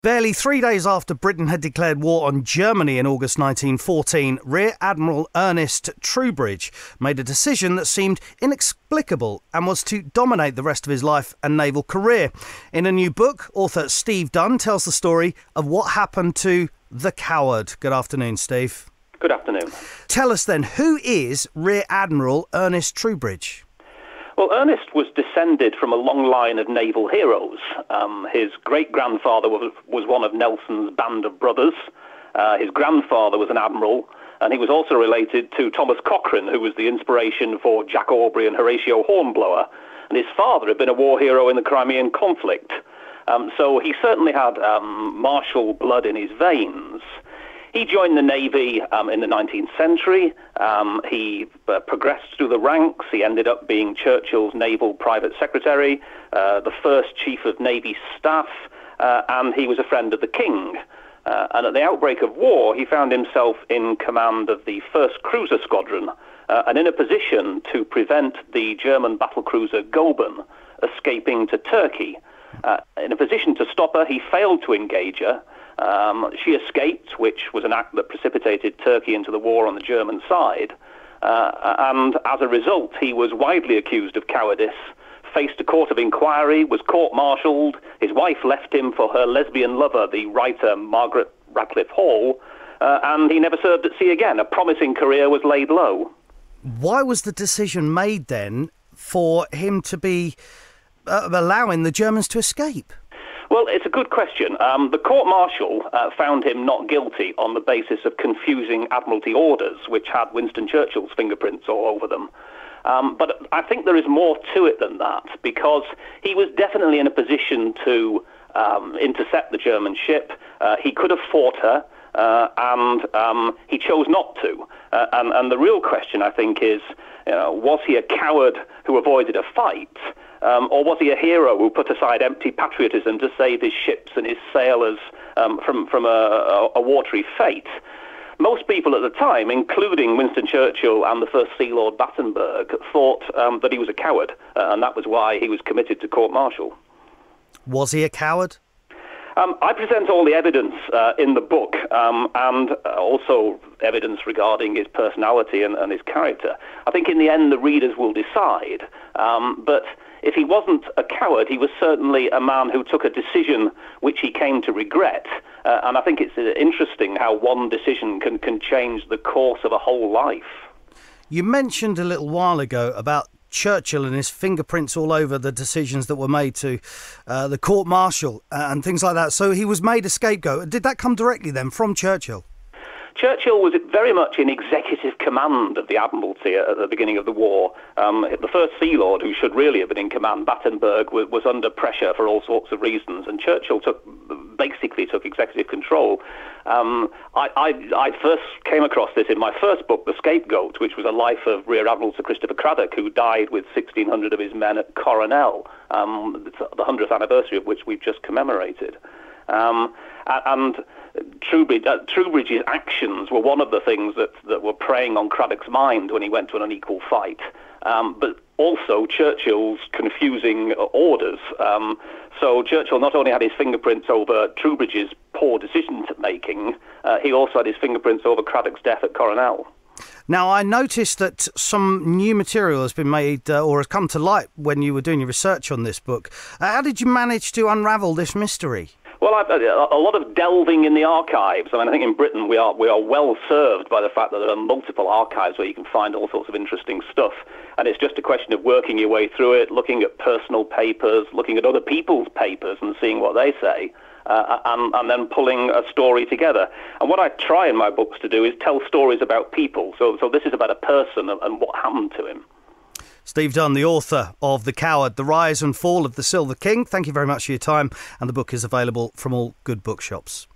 Barely 3 days after Britain had declared war on Germany in August 1914, Rear Admiral Ernest Troubridge made a decision that seemed inexplicable and was to dominate the rest of his life and naval career. In a new book, author Steve Dunn tells the story of what happened to the coward. Good afternoon, Steve. Good afternoon. Tell us then, who is Rear Admiral Ernest Troubridge? Well, Ernest was descended from a long line of naval heroes. His great-grandfather was one of Nelson's band of brothers. His grandfather was an admiral, and he was also related to Thomas Cochrane, who was the inspiration for Jack Aubrey and Horatio Hornblower. And his father had been a war hero in the Crimean conflict. So he certainly had martial blood in his veins. He joined the Navy in the 19th century. He progressed through the ranks. He ended up being Churchill's naval private secretary, the first chief of Navy staff, and he was a friend of the King. And at the outbreak of war, he found himself in command of the 1st Cruiser Squadron and in a position to prevent the German battlecruiser Goeben escaping to Turkey. In a position to stop her, he failed to engage her. She escaped, which was an act that precipitated Turkey into the war on the German side. And as a result, he was widely accused of cowardice, faced a court of inquiry, was court-martialed. His wife left him for her lesbian lover, the writer Margaret Radcliffe Hall, and he never served at sea again. A promising career was laid low. Why was the decision made then for him to be allowing the Germans to escape? Well, it's a good question. The court-martial found him not guilty on the basis of confusing Admiralty orders, which had Winston Churchill's fingerprints all over them. But I think there is more to it than that, because he was definitely in a position to intercept the German ship. He could have fought her, and he chose not to. And the real question, I think, is, was he a coward who avoided a fight? Or was he a hero who put aside empty patriotism to save his ships and his sailors from a watery fate? Most people at the time, including Winston Churchill and the first Sea Lord Battenberg, thought that he was a coward, and that was why he was committed to court-martial. Was he a coward? I present all the evidence in the book, and also evidence regarding his personality and his character. I think in the end the readers will decide, but if he wasn't a coward, he was certainly a man who took a decision which he came to regret. And I think it's interesting how one decision can change the course of a whole life. You mentioned a little while ago about Churchill and his fingerprints all over the decisions that were made to the court-martial and things like that. So he was made a scapegoat. Did that come directly then from Churchill? Churchill was very much in executive command of the Admiralty at the beginning of the war. The first Sea Lord, who should really have been in command, Battenberg, was under pressure for all sorts of reasons, and Churchill basically took executive control. I first came across this in my first book, The Scapegoat, which was a life of Rear Admiral Sir Christopher Craddock, who died with 1,600 of his men at Coronel, the 100th anniversary of which we've just commemorated. And Troubridge's actions were one of the things that were preying on Craddock's mind when he went to an unequal fight. But also Churchill's confusing orders. So Churchill not only had his fingerprints over Troubridge's poor decision-making, he also had his fingerprints over Craddock's death at Coronel. Now, I noticed that some new material has been made or has come to light when you were doing your research on this book. How did you manage to unravel this mystery? Well, a lot of delving in the archives. I mean, I think in Britain we are well served by the fact that there are multiple archives where you can find all sorts of interesting stuff. And it's just a question of working your way through it, looking at personal papers, looking at other people's papers and seeing what they say, and then pulling a story together. And what I try in my books to do is tell stories about people. So this is about a person and what happened to him. Steve Dunn, the author of The Coward, The Rise and Fall of the Silver King. Thank you very much for your time, and the book is available from all good bookshops.